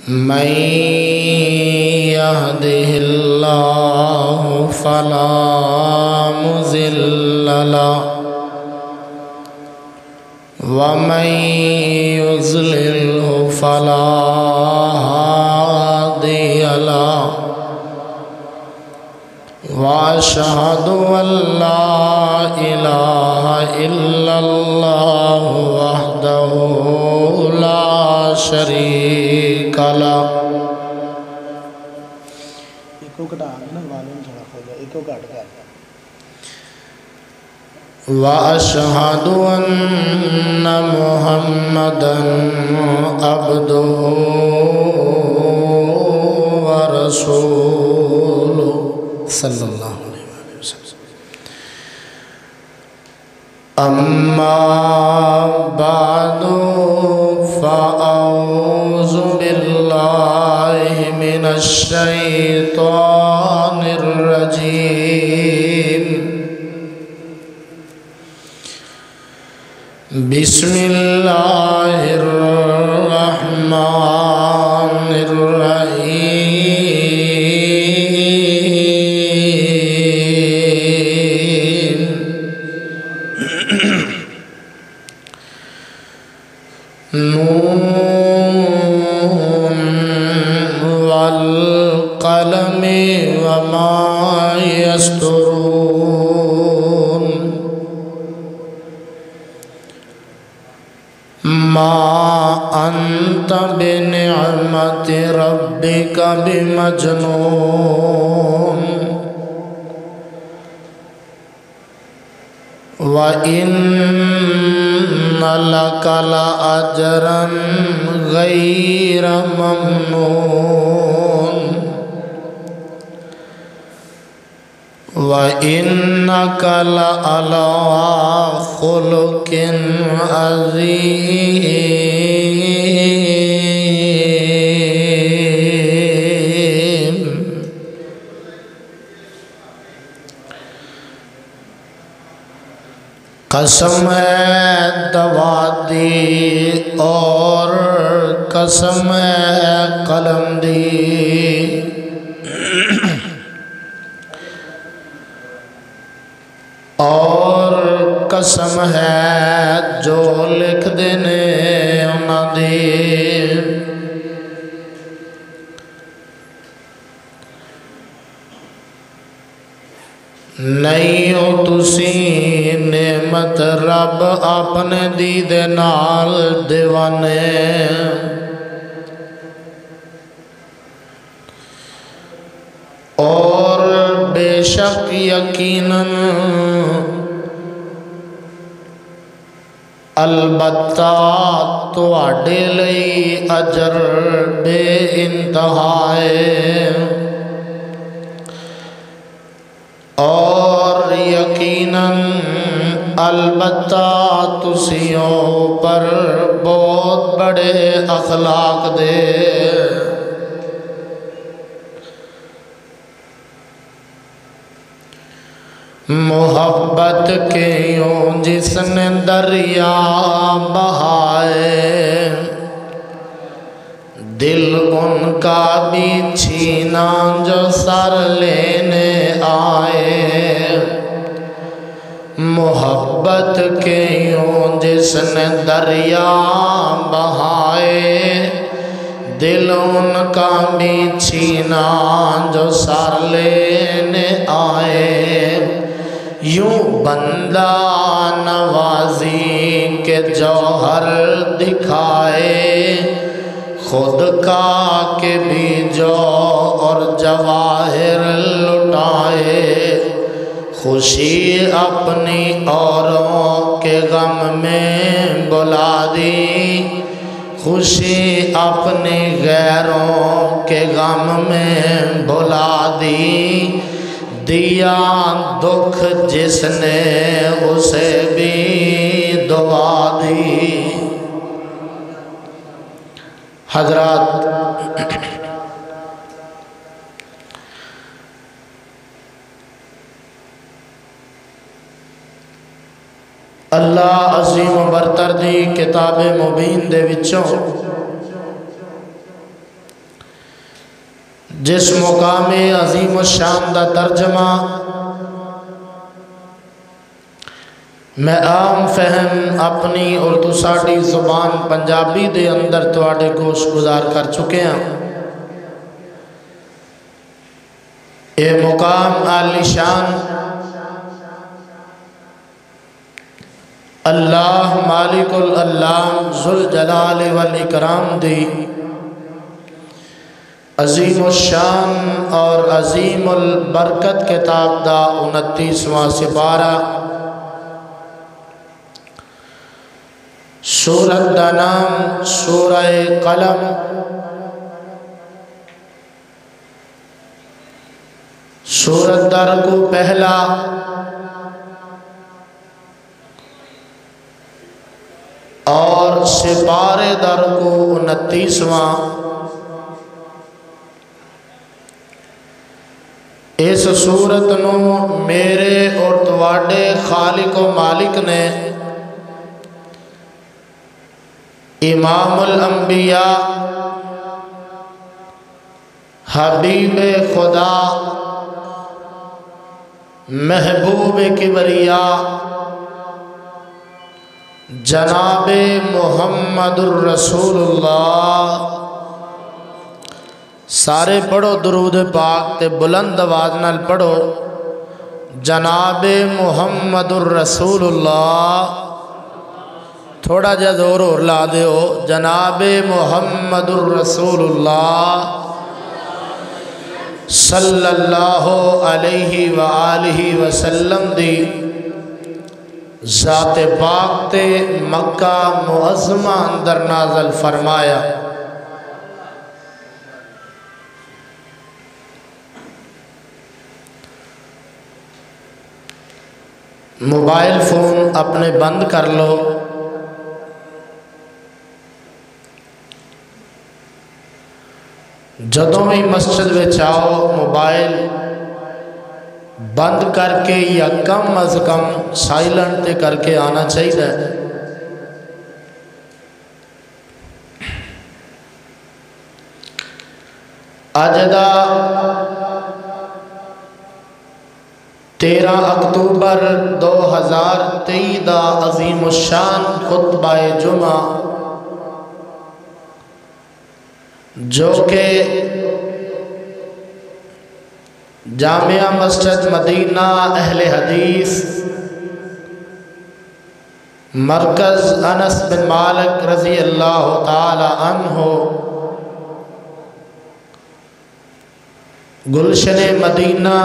من يهده الله فلا مضل له ومن يضلله فلا هادي له وأشهد أن لا إله إلا الله وحده لا شريك له وأشهد أن محمدا عبده ورسوله صلى الله عليه وسلم. أما بعد فأعوذ بالله من الشيطان الرجيم. بسم الله الرحمن الرحيم. نون والقلم وما يسطرون. ما أنت بنعمة ربك بمجنون وإن لك لأجرا غير ممنون وإنك لعلى خلق عظيم. قسم ہے دوا دی اور قسم ہے قلم دی، اور قسم ہے جو لکھ دینے انہاں دی. نہیں ہو تسی نعمت رب اپنے دیدے نال دیوانے، اور بے شک یقیناً البتہ تواڈے لئی اجر بے انتہا ہے، اور یقیناً البتہ تسیوں پر بہت بڑے اخلاق دے. محبت کے یوں جس نے دریا بہائے، دل ان کا بھی چھینا جو سر لینے آئے. محبت کے یوں جس نے دریا بہائے، دل ان کا بھی چھینا جو سر لینے آئے. یوں بندہ نوازی کے جوہر دکھائے، خود کا کے بھی جو اور جواہر لٹائے. خوشی اپنی اوروں کے غم میں بلا دی، خوشی اپنی غیروں کے غم میں بلا دی. دیا دکھ جس نے اسے بھی دعا دی. حضرات، اللہ عظیم و برتر مقدر دی کتاب مبین دے وچوں جس مقام عظیم الشان دا ترجمہ میں عام فہم اپنی اور تساڈی زبان پنجابی دے اندر تواڈے گوش گزار کر چکے ہیں۔ اے مقام عالی شان اللہ مالک العلام ذوالجلال والاکرام دی عظیم الشان اور عظیم البرکت کتاب دا 29واں سپارہ سورت دا نام سورہ قلم، سورت دا رکوع پہلا، اور سپارے دا رکوع 29واں۔ اس سورت نو میرے اور تواڈے خالق و مالک نے امام الانبیاء حبیب خدا محبوب کبریا جناب محمد الرسول اللہ، سارے پڑھو درود پاک تے بلند آواز نال پڑھو جناب محمد الرسول اللہ، تھوڑا جا زور اور لا دے ہو جناب محمد الرسول اللہ صلی اللہ علیہ وآلہ وسلم دی ذات پاک تے مکہ معظمہ اندر نازل فرمایا۔ موبائل فون اپنے بند کر لو، جدوں بھی مسجد میں چاہو موبائل بند کر کے یا کم از کم سائلنٹ تے کر کے آنا چاہیے۔ اج دا 13 اکتوبر 2023 دا عظیم الشان خطبہ جمعہ جو کہ جامعہ مسجد مدینہ اہل حدیث مرکز انس بن مالک رضی اللہ تعالی عنہ گلشن مدینہ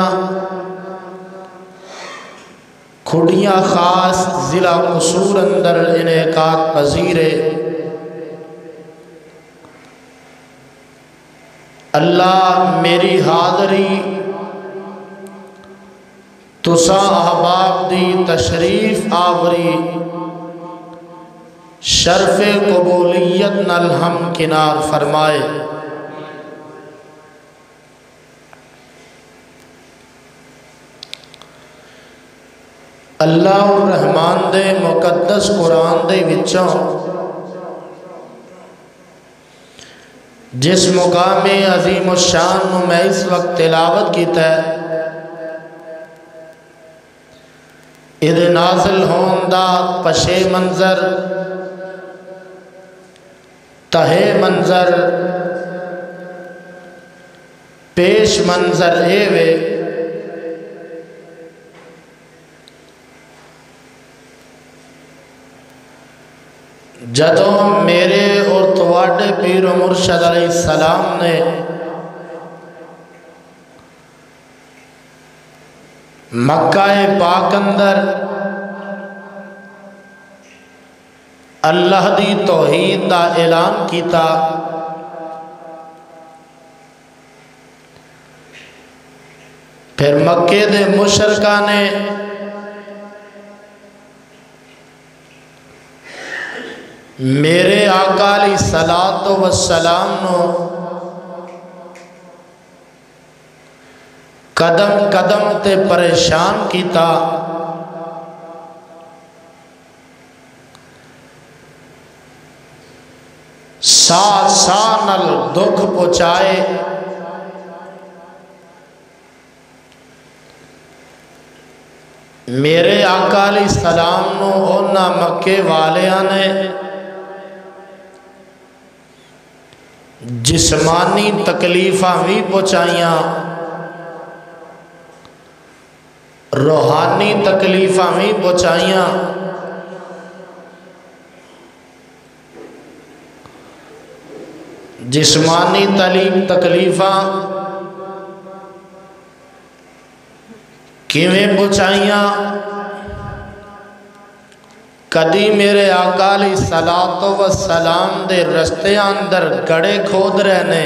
کھڑیاں خاص ضلع قصور اندر انعقاد پذیر اللہ میری حاضری تسا احباب دی تشریف آوری شرف قبولیت نال ہم کنار فرمائے۔ اللہ الرحمن دے مقدس قرآن دے وچوں جس مقام عظیم الشان میں اس وقت تلاوت کیتا ہے، اِدھ نازل ہوندہ پشے منظر تہے منظر پیش منظر اے وے جدوں میرے اور تواڈے پیر و مرشد علیہ السلام نے مکہ پاک اندر اللہ دی توحید دا اعلان کیتا، پھر مکے دے مشرکاں نے میرے آقا علیہ الصلوۃ والسلام نو قدم قدم تے پریشان کیتا، ਸਾਹ ਸਾਹ ਨਾਲ ਦੁੱਖ ਪਹੁੰਚਾਏ। میرے آقا علیہ السلام نو اونا مکے والیاں نے جسمانی تکلیفاں بھی پہنچائیاں، روحانی تکلیفاں بھی پہنچائیاں۔ جسمانی تکلیفاں کیویں پہنچائیاں؟ کدی میرے آقا علیہ السلام دے رستے اندر گڑے کھود رہنے،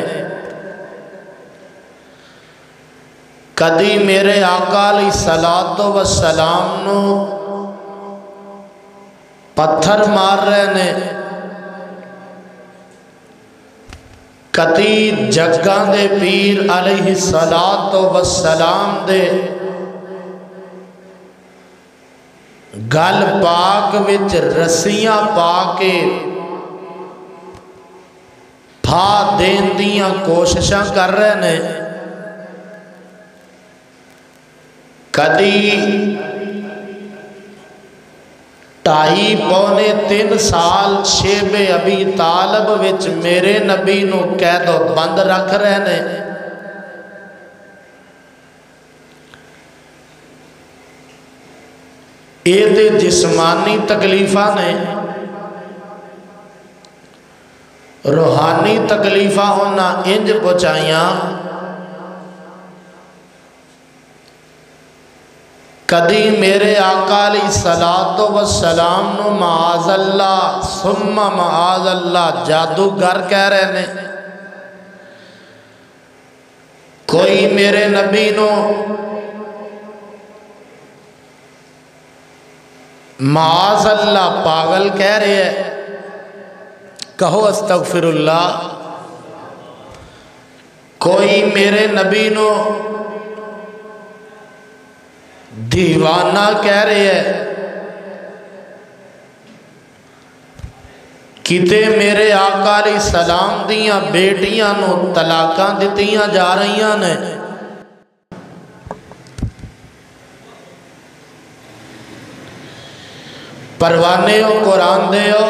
کدی میرے آقا علیہ السلام نو پتھر مار رہنے، کدی جگاں دے پیر علیہ السلام دے گل پاک وچ رسیاں پا کے پھا دین دیاں کوششاں کر رہے نے، کدی 2.5-3 سال شیب ابی طالب وچ میرے نبی نو قید و بند رکھ رہے نے۔ یہ تے جسمانی تکلیفاں نے، روحانی تکلیفاں ہونا انج پہنچائیاں۔ کدی میرے آقا علیہ السلام نو معاذ اللہ ثم معاذ اللہ جادوگر کہہ رہے نے، کوئی میرے نبی نو معاذ اللہ پاگل کہہ رہے ہیں، کہو استغفر اللہ۔ کوئی میرے نبی نو دیوانہ کہہ رہے ہیں، کتے میرے آقا علیہ السلام دیاں بیٹیاں نو طلاقاں دتیاں جا رہیاں نے۔ پروانے ہو قرآن دے ہو،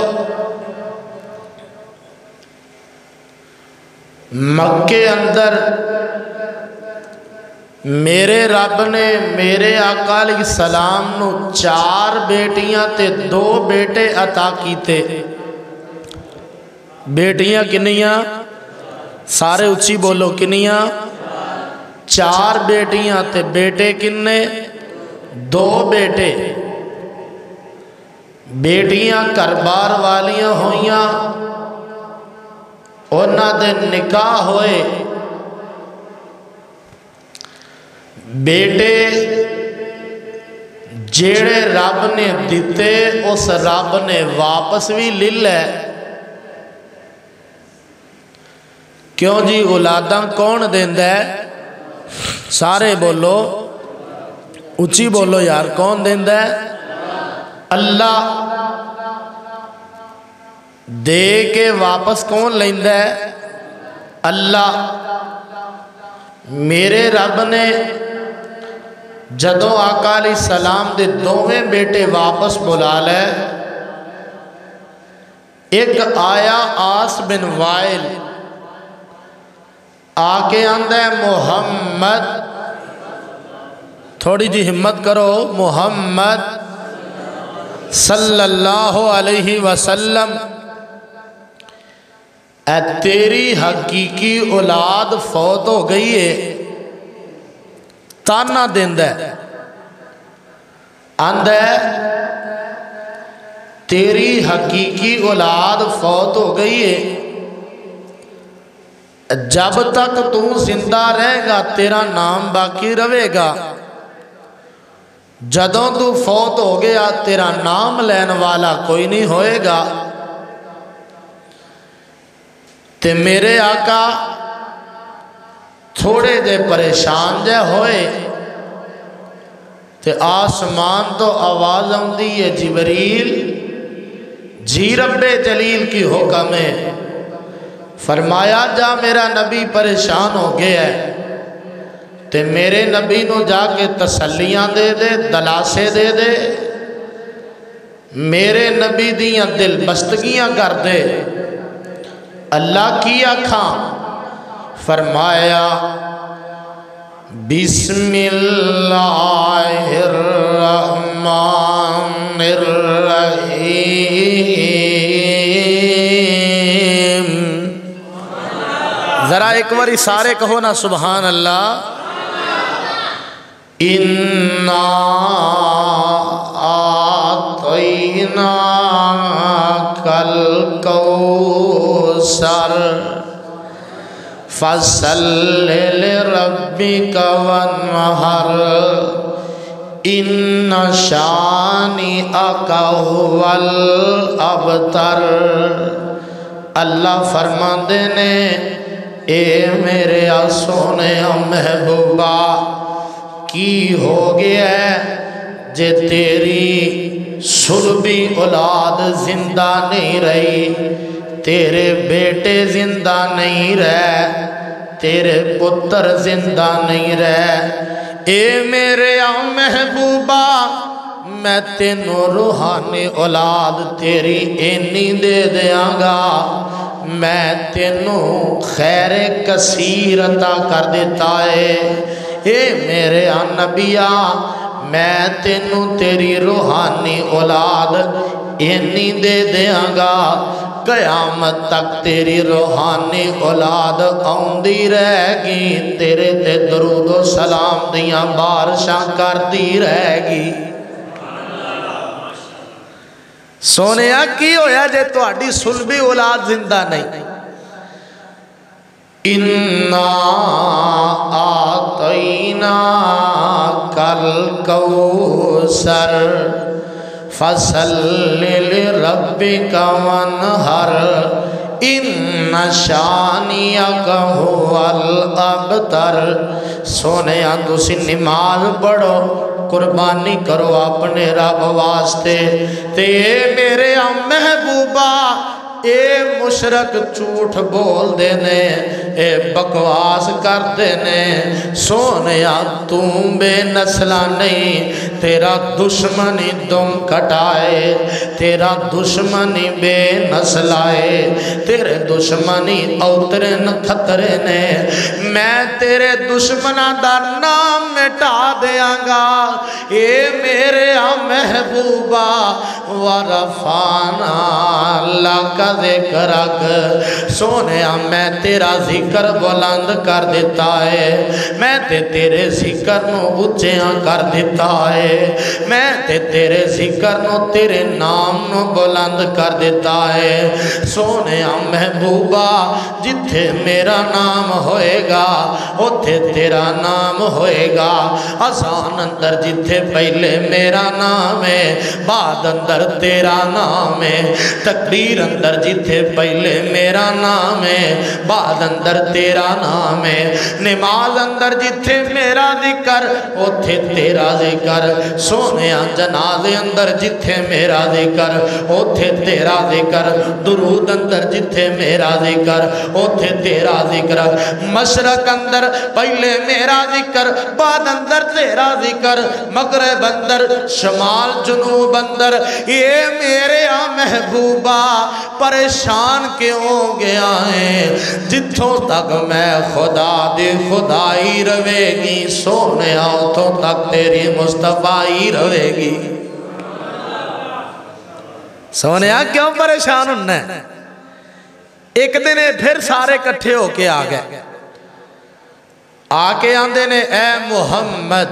مکے اندر میرے رب نے میرے آقا علیہ السلام نو 4 بیٹیاں تے 2 بیٹے عطا کیتے۔ بیٹیاں کنیاں؟ سارے اچھی بولو، کنیاں؟ 4 بیٹیاں تے بیٹے کنے؟ 2 بیٹے۔ بیٹیاں کربار والیاں ہوئیاں، انہاں دے نکاح ہوئے، بیٹے جیڑے رب نے دیتے اس رب نے واپس بھی لے لے۔ کیوں جی اولاداں کون دیندہ ہے؟ سارے بولو، اچھی بولو یار، کون دیندہ ہے؟ اللہ۔ دے کے واپس کون لیندہ ہے؟ اللہ۔ میرے رب نے جدوں آقا علیہ السلام دے 2 بیٹے واپس بلا لے، ایک آیا آس بن وائل، آکے آندہ ہے محمد، تھوڑی جی ہمت کرو، محمد صلی اللہ علیہ وسلم، اے تیری حقیقی اولاد فوت ہو گئی ہے۔ تانا دیندہ ہے، آندہ ہے تیری حقیقی اولاد فوت ہو گئی ہے، جب تک تو زندہ رہے گا تیرا نام باقی رہے گا، جدوں تو فوت ہو گیا تیرا نام لین والا کوئی نہیں ہوئے گا۔ تے میرے آقا تھوڑے دے پریشان جے ہوئے، تے آسمان تو آواز آندی ہے، جبریل جی رب جلیل کی حکم ہے، فرمایا جا میرا نبی پریشان ہو گیا ہے تے میرے نبی نو جا کے تسلیاں دے دے، دلاسے دے دے، میرے نبی دیاں دل بستگیاں کر دے۔ اللہ کی آکھاں؟ فرمایا بسم اللہ الرحمن الرحیم۔ ذرا ایک باری سارے کہو نا سبحان اللہ۔ اِنَّا آتَيْنَاكَ الْكَوْثَرَ فَصَلِّ لِرَبِّكَ وَانْحَرْ إِنَّ شَانِئَكَ هُوَ الْأَبْتَرُ۔ اللہ فرماندے نے اے میرے سونے محبوبہ کی ہو گیا ہے جے تیری سلبی اولاد زندہ نہیں رہی، تیرے بیٹے زندہ نہیں رہے، تیرے پتر زندہ نہیں رہے، اے میرے محبوبہ میں تینوں روحانی اولاد تیری اینی دے دیاں گا، میں تینوں خیر کثیر عطا کر دیتا ہے۔ اے میرے نبیہ میں تینوں تیری روحانی اولاد اینی دے دیاں گا، قیامت تک تیری روحانی اولاد آندی رہے گی، تیرے تے درود و سلام دیاں بارشاں کرتی رہے گی۔ سونیا کی ہویا جے تو آڈی سلبی اولاد زندہ نہیں؟ اِنَّا آتَيْنَاكَ الْكَوْثَرَ فَصَلِّ لِرَبِّكَ وَانْحَرْ إِنَّ شَانِئَكَ هُوَ الْأَبْتَرُ۔ سونیا تسی نماز پڑھو، قربانی کرو اپنے رب واسطے، تے میرے محبوبہ اے مشرک جھوٹ بول دینے، اے بکواس کر دینے، سونیا تم بے نسلہ نہیں، تیرا دشمنی دم کٹائے، تیرا دشمنی بے نسلائے، تیرے دشمنی اوترن خطرے نے، میں تیرے دشمنہ دا نام مٹا دیاں گا۔ اے میرے محبوبہ ورفانا لَكَ ذکرک، سونیا میں تیرا ذکر بلند کر دیتا ہے، میں تیرے ذکر نو اچھیاں کر دیتا ہے، میں تیرے ذکر نو تیرے نام نو بلند کر دیتا ہے۔ سونیا محبوبہ جتھے میرا نام ہوئے گا اتھے تیرا نام ہوئے گا، اذان اندر جتھے پہلے میرا نام ہے بعد اندر تیرا نام ہے، تکبیر اندر جتھے پہلے میرا نام ہے بعد اندر تیرا نام ہے، نماز اندر جتھے میرا ذکر اتھے تیرا ذکر، سونیا جنازے اندر جتھے میرا ذکر اتھے تیرا ذکر، درود اندر جتھے میرا ذکر اتھے تیرا ذکر، مشرق اندر پہلے میرا ذکر بعد اندر تیرا ذکر، مغرب اندر شمال جنوب اندر، یہ میرے محبوبہ پریشان کیوں گیا ہے؟ جتھوں تک میں خدا دی خدائی روے گی، سونیا اتھوں تک تیری مصطفیٰ روے گی۔ سونیا کیوں پریشان ہونا ہے؟ ایک دن پھر سارے کٹھے ہو کے آگئے، آکے آندے نے اے محمد،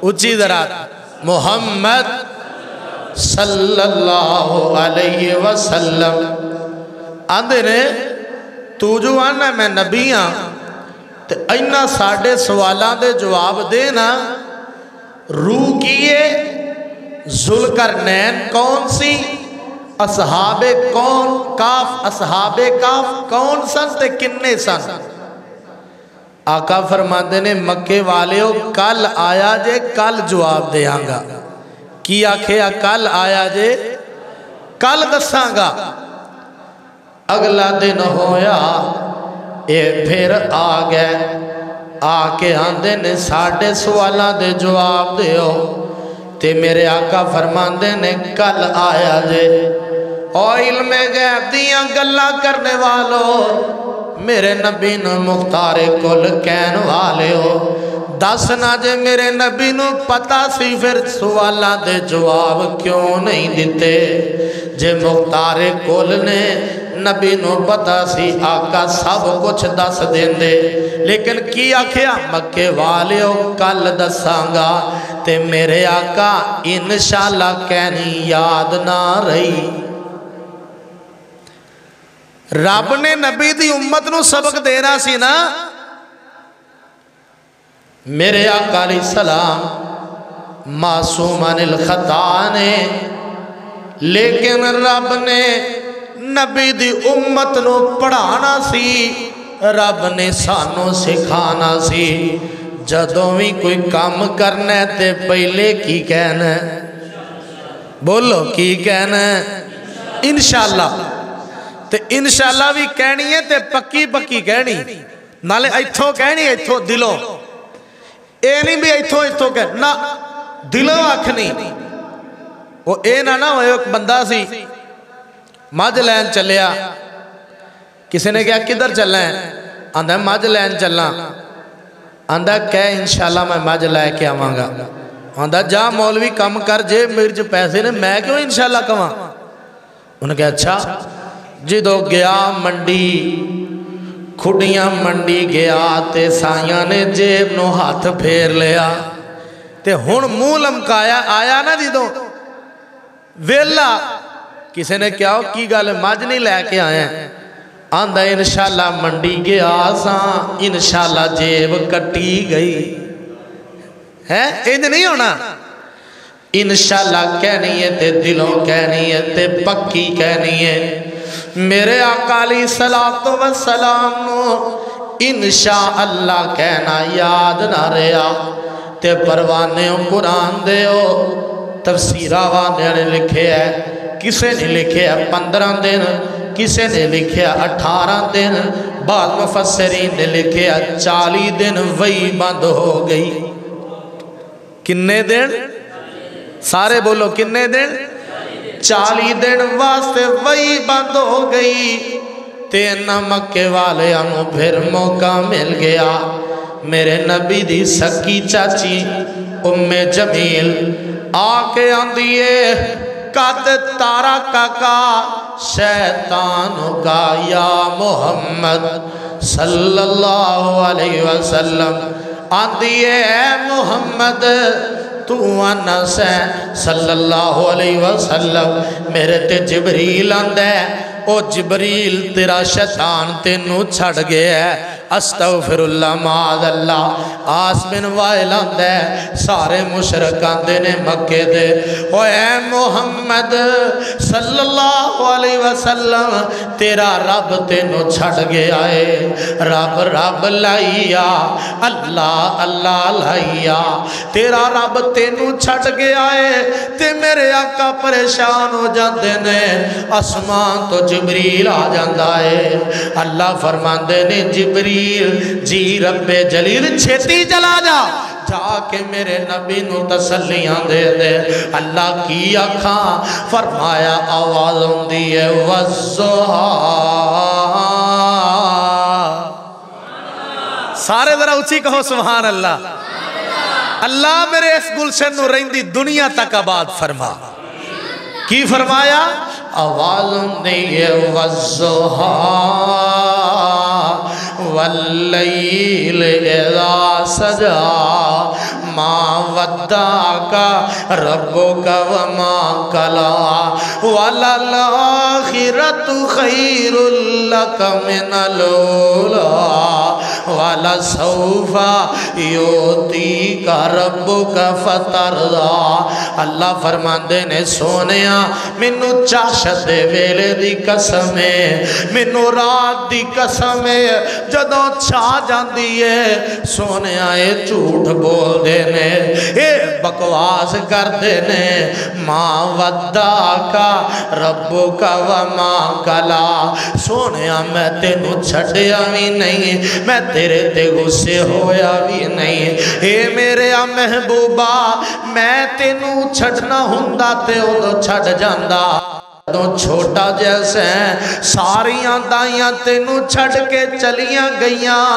اچھی ذرا محمد صلی اللہ علیہ وسلم، آندے نے تو جو آنا میں نبی ہاں تے اینا ساڑھے سوالان دے جواب دینا، روح کیے ذوالقرنین کون سی، اصحاب کون کاف، اصحاب کاف کون سن تے کنے سن؟ آقا فرماندے نے مکے والے ہو کل آیا جے کل جواب دے آنگا، کی آکھے کل آیا جے کل دساں گا۔ اگلا دن ہویا اے پھر آ گئے آ کے آندے نے ساڑھے سوالاں دے جواب دیو تے میرے آقا فرماندے نے کل آیا جے او علم غیب دیاں گلا کرنے والو میرے نبی نو مختار کل کہن والے ہو دس نہ جے میرے نبی نو پتہ سی پھر سوالاں دے جواب کیوں نہیں دیتے جے مختار کل نے نبی نو پتہ سی آقا سب کچھ دس دین دے لیکن کی آکھیا مکے والے ہو کل دسانگا تے میرے آقا انشاءاللہ کہنی یاد نہ رہی رب نے نبی دی امت نو سبق دینا سی نا میرے آقا علیہ السلام معصوماً الخطا نے لیکن رب نے نبی دی امت نو پڑھانا سی رب نے سانو سکھانا سی جدوں بھی کوئی کام کرنا ہے تے پہلے کی کہنا ہے بولو کی کہنا ہے انشاءاللہ تے انشاءاللہ بھی کہنی ہے تے پکی پکی کہنی نالے ایتھو کہنی ایتھو دلوں اے نہیں بھی ایتھو کہنی نا دلوں آکھنی وہ اے نہ ہوئے ایک بندہ سی مجھ لین چلیا کسی نے کہا کدھر چلنا ہے آندھا مجھ لین چلنا آندھا کہہ انشاءاللہ میں مجھ لے کے آمانگا آندھا جا مولوی کم کر جے میرے جو پیسے نے میں کیوں انشاءاللہ کما انہوں نے کہا اچھا جدو گیا منڈی کھڑیاں منڈی گیا تے سائیاں نے جیب نو ہاتھ پھیر لیا تے ہن منہ لمکایا آیا نا جدو ویلا کسی نے کیا ہو کی گالے مجھ نہیں لے کے آیا آندھا انشاءاللہ منڈی گیا ساں انشاءاللہ جیب کٹی گئی ہے انج نہیں ہونا انشاءاللہ کہنی ہے تے دلوں کہنی ہے تے پکی کہنی ہے میرے آقا علیہ السلام نو انشاءاللہ کہنا یاد نہ رہا تے پروانے قرآن دے ہو تفسیرہ وانے نے لکھے ہے کسے نے لکھے ہے 15 دن کسے نے لکھے ہے 18 دن بعض مفسرین نے لکھے ہے 40 دن وہی بند ہو گئی کنے دن سارے بولو کنے دن 40 دن واسطے وہی بند ہو گئی تین مکے والے انہوں پھر موقع مل گیا میرے نبی دی سکی چاچی ام جمیل آکے آندھئے قد تارا کا شیطان کا یا محمد صلی اللہ علیہ وسلم آندھئے اے محمد تو انس ہے صلی اللہ علیہ وسلم میرے تے جبریل آندھے او جبریل تیرا شیطان تینوں چھڑ گیا ہے استغفر اللہ معاذ اللہ آس بن وائل آندھے سارے مشرکان دینے مکے دے او اے محمد صلی اللہ علیہ وسلم تیرا رب تینوں چھڑ گیا ہے رب رب لائیا اللہ اللہ لائیا تیرا رب تینوں چھڑ گیا ہے تے میرے آقا پریشان ہو جاندے نے آسمان تو جبریل آ جاندہ ہے اللہ فرماندے نے جبریل جی رب جلیل چھتی چلا جا جا کے میرے نبی نو تسلیاں دے دے اللہ کی آنکھاں فرمایا آواز ہوندی ہے والضحیٰ سارے ذرا اچھی کہو سبحان اللہ اللہ میرے اس گلشن نو رہندی دنیا تک آباد فرما کی فرمایا آواز ہوندی ہے والضحیٰ واللیل اذا سجا ما ودعک ربک وما قلا وللآخرۃ خیر لک من الاولیٰ والا سوفا یوتی کا ربک فترضا۔ اللہ فرماندے نے سونیا مینو چاشت دے ویلے دی قسم ہے، مینو رات دی قسم ہے، جدوں چھا جاندی ہے سونیا اے جھوٹ بول دے نے، اے بکواس کر دے نے۔ ماں ودعکا ربک وما قلا، سونیا میں تینوں چھڈیا بھی نہیں، میں تیرے تے غصے ہویا بھی نہیں۔ اے میرے محبوبہ میں تینوں چھڈنا ہوندا تے ادو چھڈ جاندا، تو چھوٹا جیسے ساریاں دائیاں تینوں چھڑ کے چلیاں گئیاں،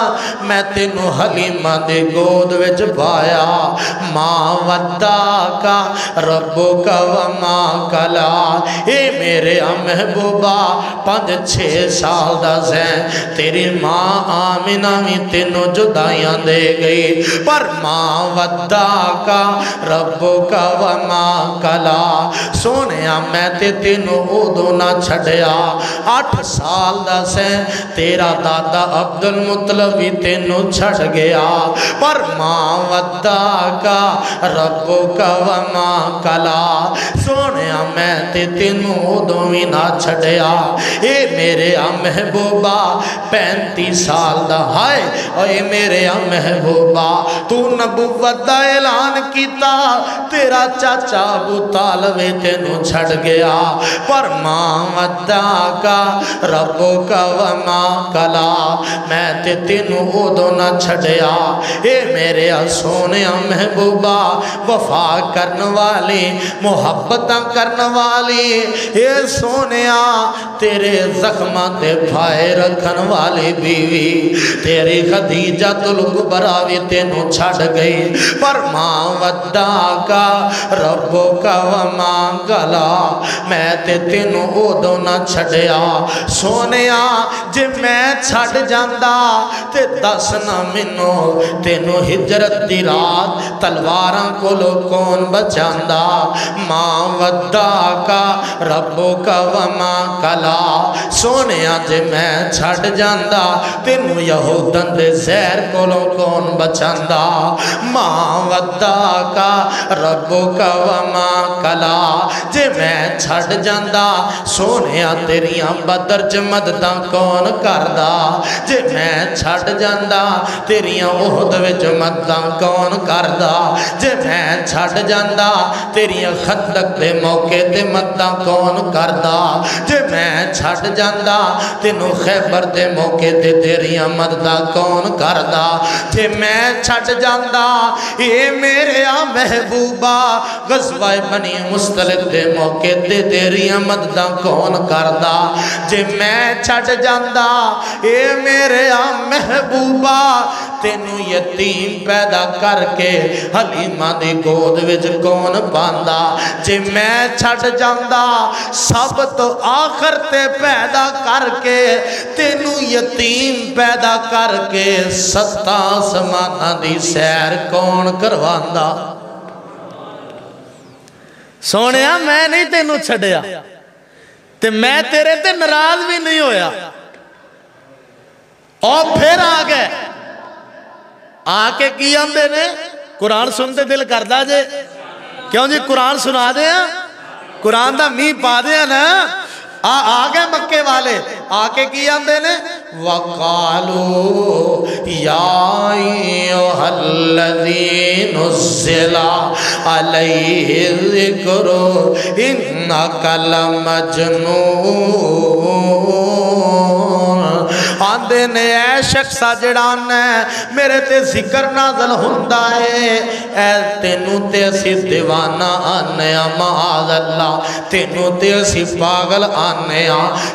میں تینوں حلیمہ دے گود وچ پایا۔ ماں ودعکا ربک وما قلا، اے میرے محبوبہ 5-6 سال دا سین تیری ماں آمنہ بھی تینوں جدائیاں دے گئی، پر ماں ودعکا ربک وما قلا، سونیا میں تینوں ادو نہ چھڑیا۔ 8 سال دا سین تیرا دادا عبدالمطلب بھی تینوں چھڑ گیا، پر ماں ودعکا ربک وما قلا، سونیا میں تینوں ادو بھی نہ چھڑیا۔ اے میرے محبوبہ 35 سال دا ہائے، اے میرے محبوبہ تو نبوت دا اعلان کیتا، تیرا چاچا ابو طالب تینوں چھڑ گیا، پر ماں ودعکا ربک وما قلا، میں تینوں ادو نہ چھڑیا۔ اے میرے سونیا محبوبہ وفا کرن والی محبتاں کرن والی، اے سونیا تیرے زخماں تے پھائے رکھن والی بیوی تیری خدیجہ الکبریٰ بھی تینوں چھڑ گئی، پر ماں ودعکا ربک وما قلا، میں تینوں ادو نہ چھڑیا۔ سونیا جے میں چھڑ جاندا تے دس نہ مینو تینوں ہجرت دی رات تلواراں کولو کون بچاندا۔ ماں ودعکا ربک وما قلا، سونیا جے میں چھڑ جاندا تینوں یہودن دے زہر کولو کون بچاندا۔ ماں ودعکا ربک وما قلا، جے میں چھڑ جاندا سونیا تیریاں بدر چ مدداں کون کردا، جے میں چھڑ جاندا تیریاں احد وچ مدداں کون کردا، جے میں چھڑ جاندا تیریاں خندق دے موقع تے مدداں کون کردا، جے میں چھڑ جاندا تینوں خیبر دے موقع تے تیریاں مدداں کون کردا، جے میں چھڑ جاندا اے میرے محبوبہ غزوہ بنی مستلق دے موقع تے تیریاں مدداں کون کردا، جے میں چھڑ جاندا اے میرے محبوبہ تینوں یتیم پیدا کر کے حلیمہ دی گود وچ کون پاندا، جے میں چھڑ جاندا سب تو آخر تے پیدا کر کے تینوں یتیم پیدا کر کے 7 آسماناں دی سیر کون کرواندا۔ سونیا میں نہیں تینوں چھڑیا تے میں تیرے تے ناراض بھی نہیں ہویا، اور پھر آگئے آکے کی آندے نے قرآن سنتے دل کردہ جے، کیوں جی قرآن سنا دے ہیں، قرآن دا می پا دے ہیں نا، آگئے مکے والے آکے کی آندے نے وَقَالُوا يَا أَيُّهَا الَّذِي نُزِّلَ عَلَيْهِ الذِّكْرُ إِنَّكَ لَمَجْنُونَ، آندے نے اے شخص جڑان ہے میرے تے ذکر نازل ہوندہ ہے، اے تینوں تے اسی دیوانہ آنے معاذ اللہ، تینوں تے اسی پاگل آنے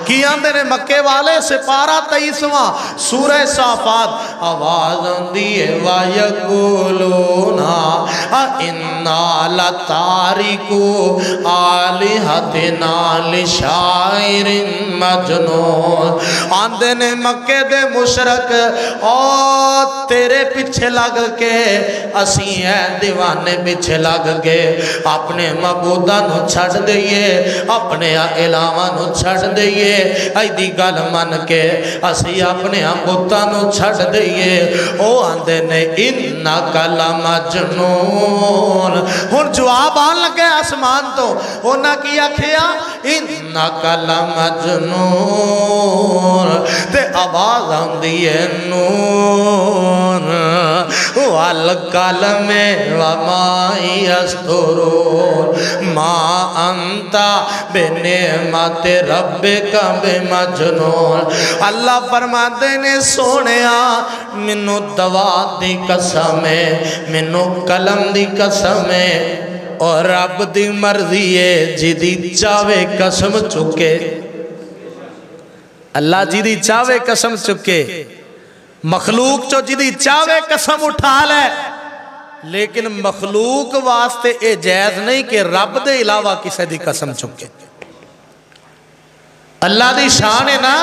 کی آندے نے مکے والے سپارہ 23واں سورہ صافات آواز آندی ہے وَيَقُولُونَ اِنَّا لَتَارِكُ آلِهَتِنَا لِشَاعِرٍ مَجْنُونَ، آندے نے مکے دے مشرک تک او تیرے پیچھے لگ کے اسی ہیں دیوانے پیچھے لگ کے اپنے معبوداں نو چھڑ دئیے اپنے الہاں نو چھڑ دئیے ایدی گل من کے اسی اپنے بتاں نو چھڑ دئیے او آندے نے انکا لمجنون ہن جواب آن لگے آسمان تو ہونا کی آکھیا انکا لمجنون تے آواز آن دیئے نون والقلم وما یسطرون ما انتا بنعمت ربک بمجنون اللہ فرماتے نے سونیا منو دوا دی قسم ہے منو قلم دی قسم ہے اور رب دی مرضی ہے جی دی چاوے قسم چکے اللہ جی دی چاوے قسم چکے مخلوق چو جی دی چاوے قسم اٹھا لے لیکن مخلوق واسطے اے جائز نہیں کہ رب دے علاوہ کسے دی قسم چکے اللہ دی شان ہے نا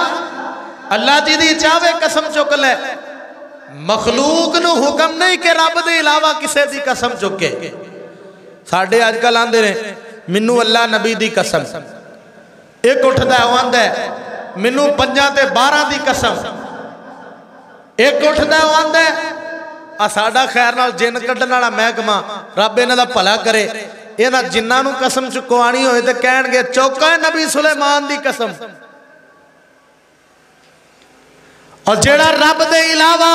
اللہ جی دی چاوے قسم چک لے مخلوق نو حکم نہیں کہ رب دے علاوہ کسے دی قسم چکے ساڑھے آج کل آندے رہے منو اللہ نبی دی قسم ایک اٹھتا ہے واندہ ہے منو 5 تے 12 دی قسم ایک اٹھتا ہے واندہ ہے ساڑھا خیر نال جن کٹن والا محکمہ رب انہاں دا بھلا کرے انہاں جنہاں نو قسم چکوانی ہوئے تے کہن گے چوکا ہے نبی سلیمان دی قسم اور جیڑا رب دے علاوہ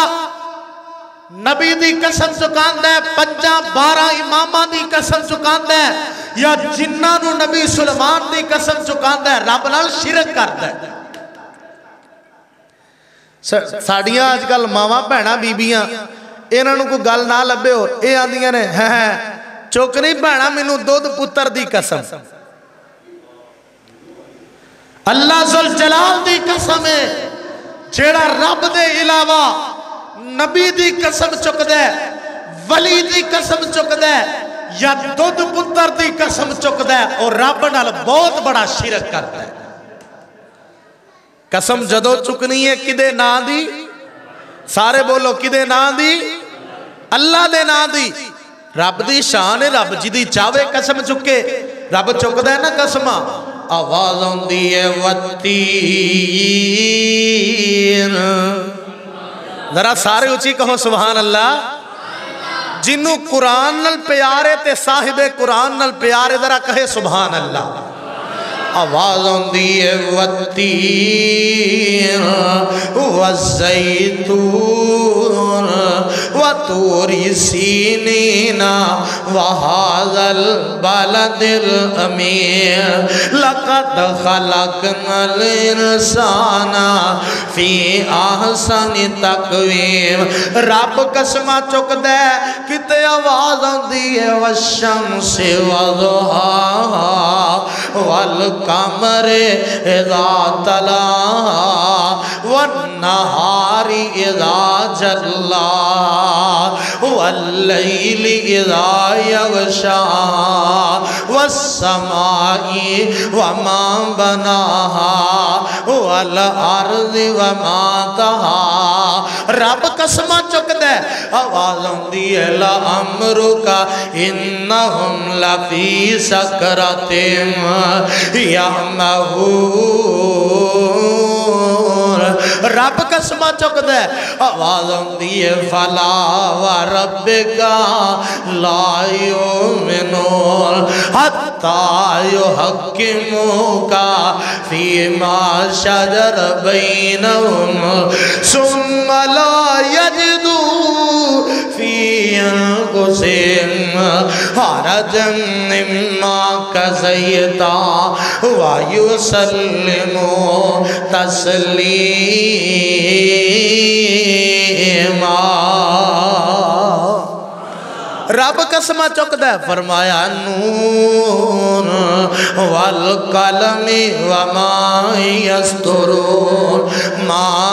نبی دی قسم چکاندہ ہے 5-12 امامہ دی قسم چکاندہ ہے یا جنہاں نو نبی سلیمان دی قسم چکاندہ ہے رب نال شرک کرتا ہے ساڑیاں آج کل ماما بہنا بیبیاں انہاں نو کو گل نہ لبے ہو اے آندیاں نے چوکنی بہنا منو دودھ پتر دی قسم اللہ ذوالجلال دی قسم ہے جیڑا رب دے علاوہ نبی دی قسم چک دے ولی دی قسم چک دے یا دودھ پتر دی قسم چک دے اور رب نال بہت بڑا شرک کرتا ہے قسم جدو چکنی ہے کدے نا دی سارے بولو کدے نا دی اللہ دے نا دی رب دی شان ہے رب جی دی چاوے قسم چکے رب چک دے نا قسمہ آوازوں دیئے وطین ذرا سارے اچھی کہو سبحان اللہ جنہوں قرآن نل پیارے تے صاحب قرآن نل پیارے ذرا کہے سبحان اللہ آوازوں دیئے والتین والزیتون وطوری سینین وہذا البلد الامیر لقد خلقنا الانسان فی احسن تقویم رب قسمہ چک دے کتے آوازوں دیئے والشمس وضحاہا والقمر اذا تلاہا والنہار اذا جلا واللیل اذا یغشا والسماء وما بناہا والارض وما تہا رب قسمہ چک دے آوازوں دیئے لَأَمْرُكَ إِنَّهُمْ لَفِي سَكْرَتِهِمْ يَعْمَهُونَ رب قسمہ چک دے آوازوں دیئے فَلَا وَرَبِّكَ لَا يُؤْمِنُونَ حَتَّى يُحَكِّمُوكَ فِيمَا شَجَرَ بَيْنَهُمْ ثُمَّ لَا يَجِدُوا فِي أَنفُسِهِمْ حَرَجًا مِّمَّا قَضَيْتَ وَيُسَلِّمُوا تَسْلِيمًا رب قسمہ چک دے فرمایا نون والقلم وما یسطرون ما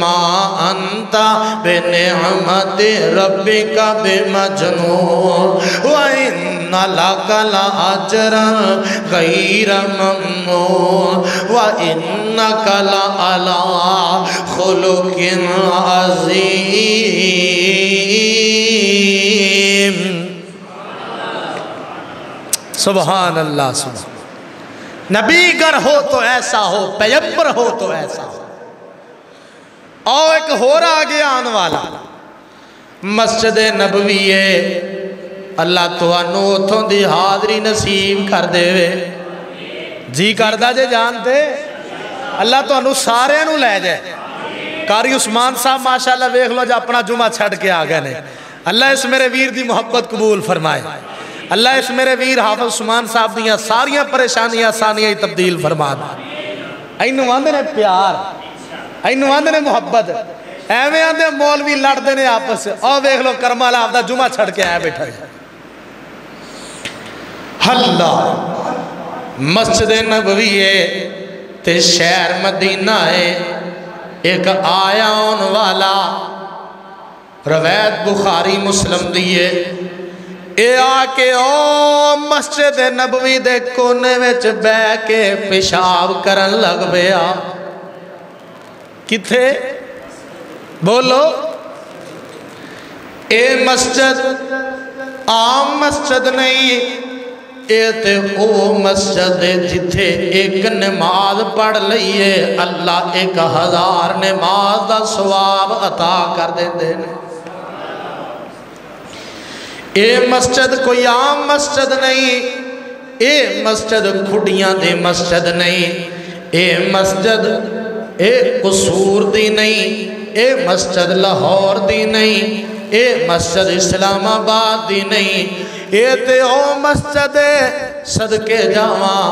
ما انت بنعمت ربک بمجنون وَإِنَّ لَكَ لَأَجْرًا غَيْرَ مَمْنُونٍ وَإِنَّكَ لَعَلَىٰ خُلُقٍ عَظِيمٍ۔ سبحان اللہ سبحان۔ نبی گر ہو تو ایسا ہو، پیغمبر ہو تو ایسا ہو۔ اور ایک ہو رہا گیا آن والا مسجد نبوی ہے، اللہ تو انو اتھوں دی حاضری نصیب کر دے وے جی کردہ جے جانتے اللہ تو انو سارے انو لے جائے۔ قاری عثمان صاحب ماشاءاللہ ویکھ لو جا اپنا جمعہ چھڑ کے آگئے نے، اللہ اس میرے ویر دی محبت قبول فرمائے، اللہ اس میرے ویر حافظ عثمان صاحب دیاں ساریاں پریشانیاں آسانیاں تبدیل فرما دے۔ اینو آندے نے پیار، اینو آندے نے محبت، ایویں آندے مولوی لڑ دے نے آپس سے، اور ویکھ لو کرمالہ آپ دا جمعہ چھڑ کے آئے بیٹھا ہے۔ اللہ مسجد نبوی ہے تے شہر مدینہ ہے، ایک آیا ان والا روایت بخاری مسلم دیئے، اے آکے او مسجد نبوی دے کونے وچ بے کے پیشاب کرن لگ بیا۔ کتھے بولو؟ اے مسجد عام مسجد نہیں، اے تے او مسجد جتھے ایک نماز پڑھ لئیے اللہ 1000 نماز دا ثواب عطا کر دے دینے۔ اے مسجد کوئی عام مسجد نہیں، اے مسجد کھڑیاں دے مسجد نہیں، اے مسجد اے قصور دی نہیں، اے مسجد لاہور دی نہیں، اے مسجد اسلام آباد دی نہیں، اے تے او مسجد صدقے جاواں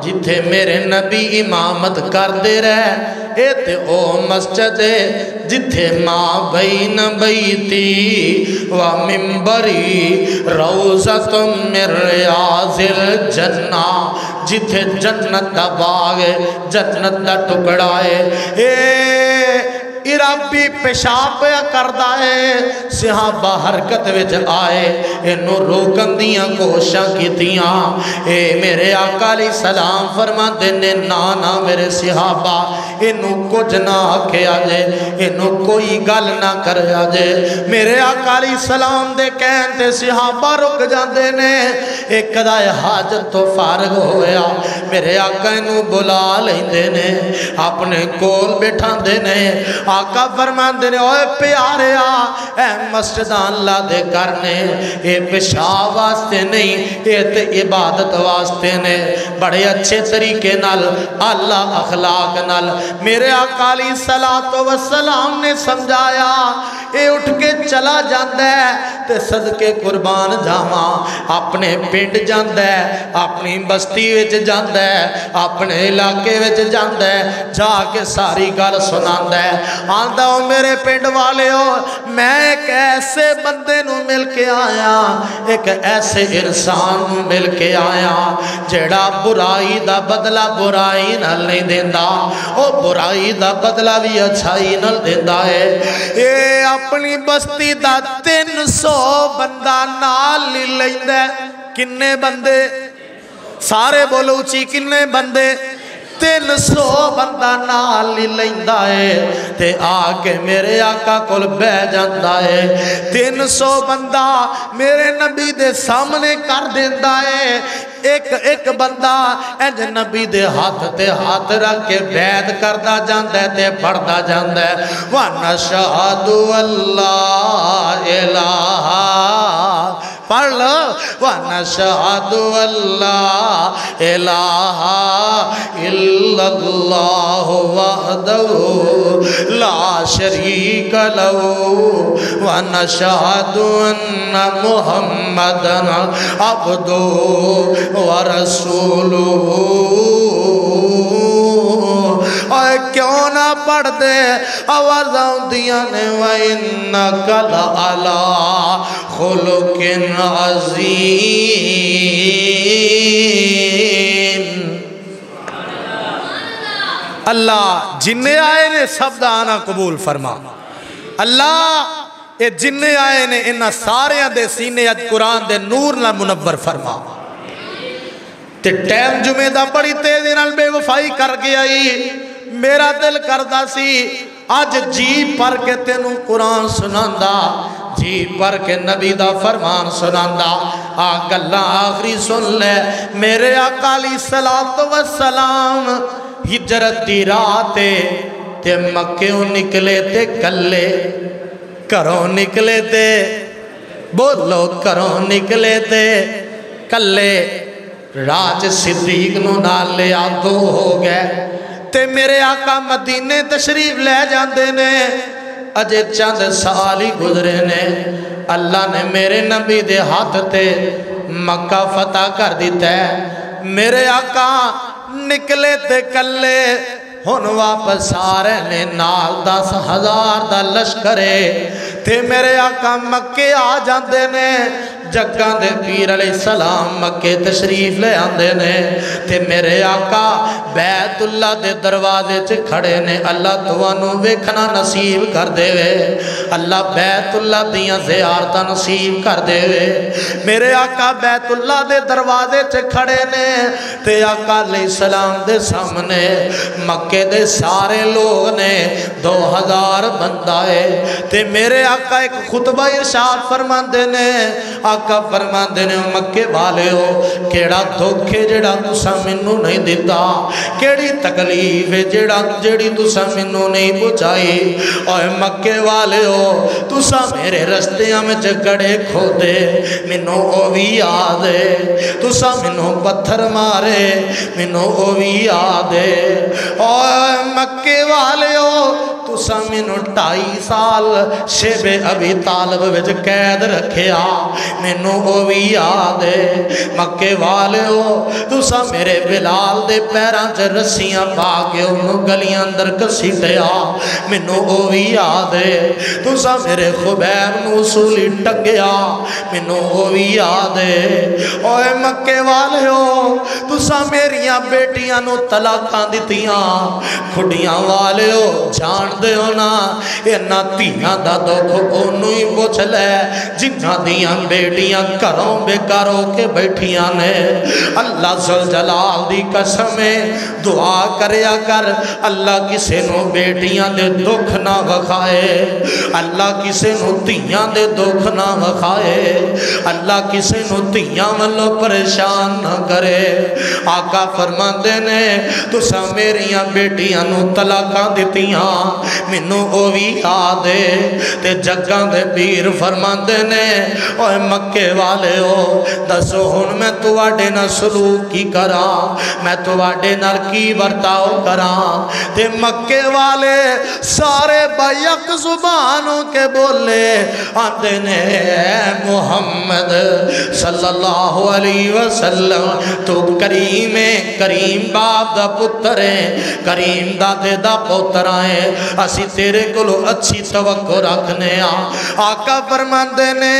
جتھے میرے نبی امامت کر دے رہے، اے تے او مسجد جتھے ماں بین بیتی و منبری روضۃ من ریاض الجنہ، جتھے جنت دا باغ ہے، جنت دا ٹکڑا ہے، اے ربی پیشاب پیا کردہ ہے، صحابہ حرکت وچ آئے، انہو روکن دیاں کوشاں کی دیاں، اے میرے آقا علیہ السلام فرما دینے نانا میرے صحابہ انہو کچھ نہ آکے آجے، انہو کوئی گل نہ کر آجے۔ میرے آقا علیہ السلام دے کہنتے صحابہ رک جاندے نے، ایک قضائے حاجت تو فارغ ہویا، میرے آقا انہو بلا لیندے نے، اپنے کول بیٹھا دینے، آقا فرمان دینے اوے پیارے اے مسجدان اللہ دے کرنے، اے پیشاب واسطے نہیں، اے تے عبادت واسطے نے، بڑے اچھے طریقے نال اللہ اخلاق نال میرے آقا علیہ السلام نے سمجھایا، اے اٹھ کے چلا جاندہ ہے تے صدقے قربان جاواں، اپنے پنڈ جاندہ ہے، اپنی بستی وچ جاندہ ہے، اپنے علاقے وچ جاندہ ہے، جا کے ساری گل سناندہ ہے، آندہ ہوں میرے پنڈ والے ہو، میں ایک ایسے بندے نو مل کے آیا، ایک ایسے انسان نو مل کے آیا جیڑا برائی دا بدلہ برائی نال نہیں دیندہ، او برائی دا بدلہ بھی اچھائی نال دیندہ ہے۔ اے اپنی بستی دا 300 بندہ نال لی لیندہ ہے، کنے بندے سارے بولو اچھی کنے بندے 300 بندہ نال لیندہ ہے تے آکے میرے آقا کول بے جاندہ ہے، 300 بندہ میرے نبی دے سامنے کر دیندہ ہے، ایک بندہ انج نبی دے ہاتھ تے ہاتھ رکھ کے بیعت کردہ جاندہ ہے تے پڑھدہ جاندہ ہے وَنَشْهَدُ اللَّهَ إِلَهَ پڑھ لو وَنَشْهَدُ اللَّهَ إِلَهَ إِلَّا اللَّهُ وَحْدَهُ لَا شَرِيكَ لَهُ وَنَشْهَدُ أَنَّ مُحَمَّدًا عَبْدُهُ وَرَسُولُهُ۔ اور کیوں نہ پڑھ دے آوازاں دیاں نے وَإِنَّكَ لَعَلَىٰ خُلُقٍ عَظِيمٍ۔ اللہ جننے آئے نے سب دا آنا قبول فرما اللہ اے جننے آئے نے انہا سارے دے سینے اج قرآن دے نور نہ منور فرما تے ٹیم جمعہ دا بڑی تیزی نال بے وفائی کر گیا میرا دل کردہ سی آج جی پر کے تینوں قرآن سناندہ جی پر کے نبی دا فرمان سناندہ آگ اللہ آخری سن لے میرے آقا علیہ السلام ہجرت دی راتے تے مکیوں نکلے تے کلے کروں نکلے تے بولو کروں نکلے تے کلے راج صدیق نو نالے آدھو ہو گئے تے میرے آقا مدینے تشریف لے جاندے نے اجے چند سالی گزرے نے اللہ نے میرے نبی دے ہاتھ تے مکہ فتح کر دیتا ہے میرے آقا نکلے تے کلے ہن واپس آرے نے نال 10,000 دا لشکرے تے میرے آقا مکے آ جاندے نے جگہ دے پیر علیہ السلام مکے تشریف لے آندے نے تے میرے آقا بیت اللہ دے دروازے چ کھڑے نے اللہ توانوں ویکھنا نصیب کر دے وے اللہ بیت اللہ دیاں زیارتاں نصیب کر دے وے میرے آقا بیت اللہ دے دروازے چ کھڑے نے تے آقا علیہ السلام دے سامنے مکے دے سارے لوگ نے 2000 بندہ ہے تے میرے آقا ایک خطبہ ارشاد فرماندے نے آقا فرماندے نے مکے والے ہو کیڑا دھوکے جڑا تسا منو نہیں دیتا کیڑی تکلیف جڑی تسا منو نہیں پہنچائی اوے مکے والے ہو تسا میرے رستیاں میں جگڑے کھو دے منو او بھی یاد ہے تسا منو پتھر مارے منو او بھی یاد ہے اوے مکے والے ہو تسا منو 2.5 سال شیب ابی طالب وچ قید رکھیا مینوں او بھی یاد ہے مکے والے ہو تسا میرے بلال دے پیراں چ رسیاں پا کے انہوں گلیاں اندر گھسیٹیا مینوں او بھی یاد ہے تسا میرے خبیب نو اصولی ٹنگیا مینوں او بھی یاد ہے اوے مکے والے ہو تسا میریاں بیٹیاں نو طلاقاں دتیاں کھڈیاں والے ہو جان دے ہو نا انہاں تیاں دا دکھ اونوں ہی پوچھ لے جنہاں دیاں بیٹیاں کروں بے کرو کے بیٹھیاں نے اللہ ذوالجلال دی قسمیں دعا کریا کر اللہ کسے نو بیٹیاں دے دکھ نہ وکھائے اللہ کسے نو تیاں دے دکھ نہ وکھائے اللہ کسے نو تیاں والو پریشان نہ کرے آقا فرماندے نے تسا میریاں بیٹیاں نو طلاقاں دتیاں مینوں او بھی یاد ہے تے جگاں دے پیر فرماندے نے اوے مکے والے ہو دسو ہن میں تواڈے نال سلوک کی کراں میں تواڈے نال کی برتاؤ کراں تے مکے والے سارے بیک زبانوں کے بولے آندے نے اے محمد صلی اللہ علیہ وسلم تو کریم باپ دا پتر ہے کریم دادے دا پتر ہے اسی تیرے کولو اچھی توقع رکھنے آقا فرماندے نے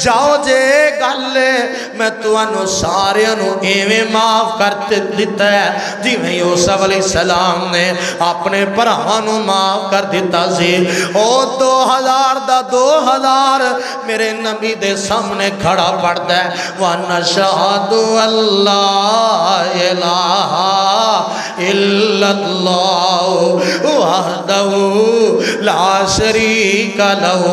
جاؤ جے گلے میں توانو سارے انو ایویں معاف کر دیتا ہے جی میں یوسف علیہ السلام نے اپنے پرہانو معاف کر دیتا سی او 2000 دا 2000 میرے نبی دے سامنے کھڑا پڑتا ہے وَنَشَهَدُ اللَّهَ إِلَهَ إِلَّا اللَّهُ وَحْدَهُ لَا شَرِيكَ لَهُ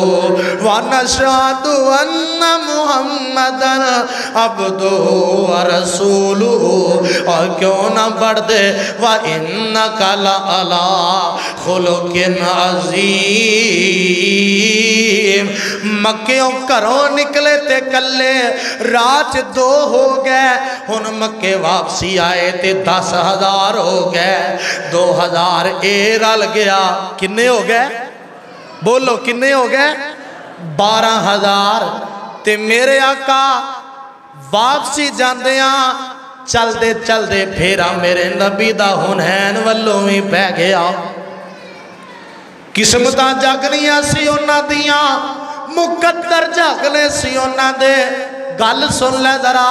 وَنَشْهَدُ أَنَّ مُحَمَّدًا عَبْدُهُ وَرَسُولُهُ اور کیوں نہ بڑھ دے وَإِنَّكَ لَعَلَىٰ خُلُقٍ عَظِيمٍ مکیوں کروں نکلے تے کلے رات 2 ہو گئے ہن مکے واپسی آئے تے 10,000 ہو گئے 2000 اے رل گیا کنے ہو گئے بولو کنے ہو گئے 12,000 تے میرے آقا واپسی جاندیاں چل دے پھیرا میرے نبی دا ہنین والوں ہی پہ گیا قسمتاں جاگنیاں سی انہاں دیاں مقدر جاگنے سی انہاں دے گل سن لے ذرا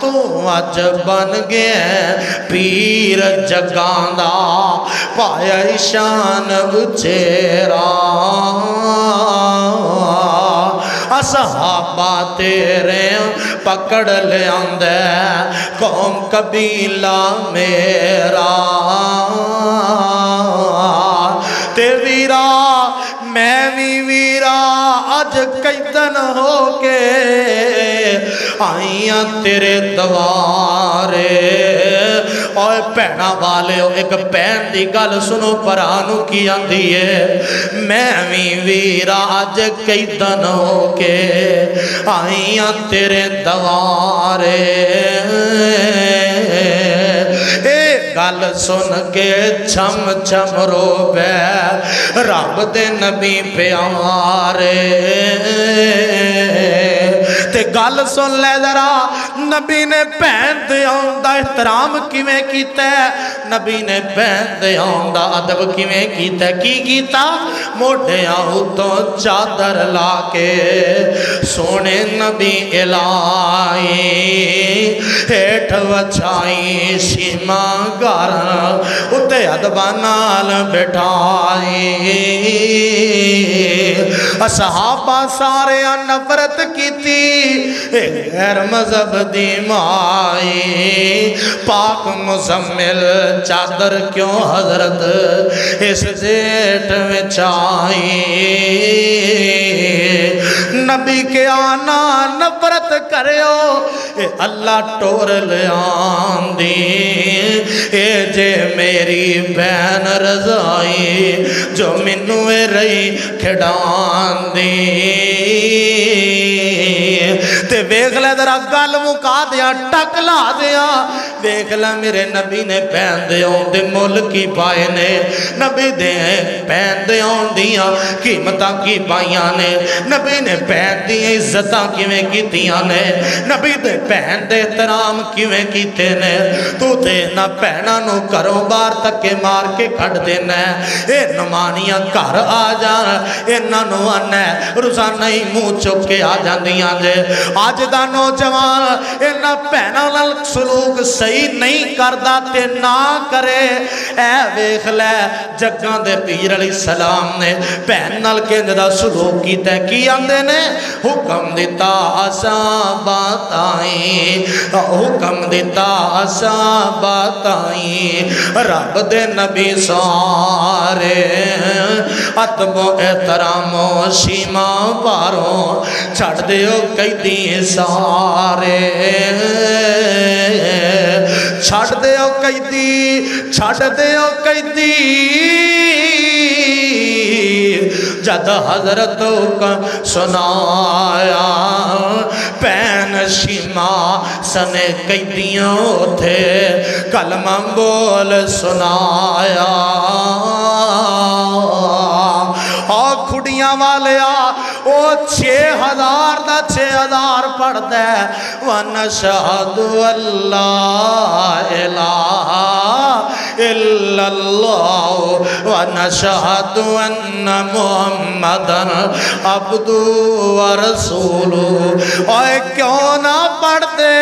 تو اج بن گیا پیر جگاں دا پایا شان بچیرا صحابہ تیرے پکڑ لے آندے قوم قبیلہ میرا تے ویرا میں بھی ویرا اج کئی دن ہو کے آئیاں تیرے دوارے اوے پہنا والے ہو ایک پہن دی گل سنو پرانو کی آندھی ہے میں بھی ویرا اج کئی دن ہو کے آئیاں تیرے دوارے گل سن کے چھم چھم رو بے رب دے نبی پیارے تے گل سن لے ذرا نبی نے بہن دے آندا احترام کیویں کیتا ہے نبی نے بہن دے آندا ادب کیویں کیتا ہے کی کیتا موڈیاں اتوں چادر لا کے سونے نبی الہی ہیٹھ وچھائی شیما گھر اتے ادباں نال بٹھائی صحابہ سارے نفرت کیتی غیر مذہب دی مائی پاک مزمل چادر کیوں حضرت اس جیٹ میں چائی نبی کے آنا نفرت کریو اے اللہ ٹور لے آندی اے جے میری بہن رضائی جو منوے رہی کھڑان دی تے ویکھ لے ذرا گل مکا دیا ٹک لا دیا ویکھ لے میرے نبی نے پہن دے آن دے ملکی پائے نے نبی دے پہن دے آن دیا قیمتاں کی پائیاں نے نبی نے پہن دیا عزتاں کیویں کیتیاں نے نبی دے پہن دے احترام کیویں کیتے نے تو تے نہ پہنا نو کروں بار تک کے مار کے کھڑ دینا اے نمانیاں کر آ جانا اے نانو آنا روزانہ ہی منہ چک کے آ جاندیاں جے آج دا نوجوان اے نہ پہنا نال سلوک صحیح نہیں کردہ تے نہ کرے اے ویکھ لے جگاں دے پیر علیہ السلام نے پہن نال کے اندر سلوک کی تے کی آندے نے حکم دیتا آساں باتائیں حکم دیتا آساں باتائیں رب دے نبی سارے عطب و احترام و شیما پاروں چھڑ دے ہو کئی دی سارے چھڑ دے ہو کئی دی چھڑ دے ہو کئی دی جد حضرتوں کا سنایا پین شیما سنے کئی دیوں تھے کلمہ بول سنایا اور کھڑیاں والیا او 6000 دا 6000 پڑھ دے وَنَشْهَدُ اللَّهَ إِلَهَ إِلَّا اللَّهُ وَنَشْهَدُ أَنَّ مُحَمَّدًا عَبْدُهُ وَرَسُولُهُ اوے کیوں نہ پڑھ دے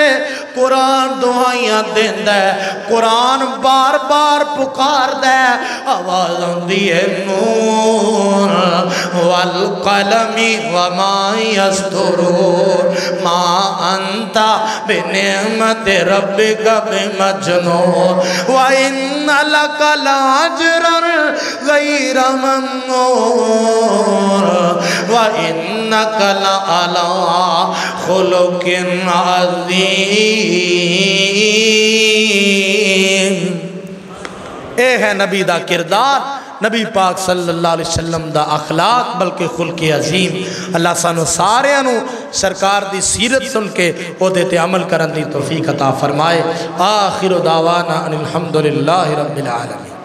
قرآن دعائیاں دین دے قرآن بار بار پکار دے آواز دیئے نور والقلم وما يسطرون ما انتا بنعمت ربک بمجنون وَإِنَّ لَكَ لَأَجْرًا غَيْرَ مَمْنُونٍ وَإِنَّكَ لَعَلَىٰ خُلُقٍ عَظِيمٍ اے ہے نبی دا کردار نبی پاک صلی اللہ علیہ وسلم دا اخلاق بلکہ خلق عظیم اللہ سانو سارے انو سرکار دی سیرت سن کے او دیتے عمل کرن دی توفیق عطا فرمائے آخر دعوانا ان الحمدللہ رب العالمین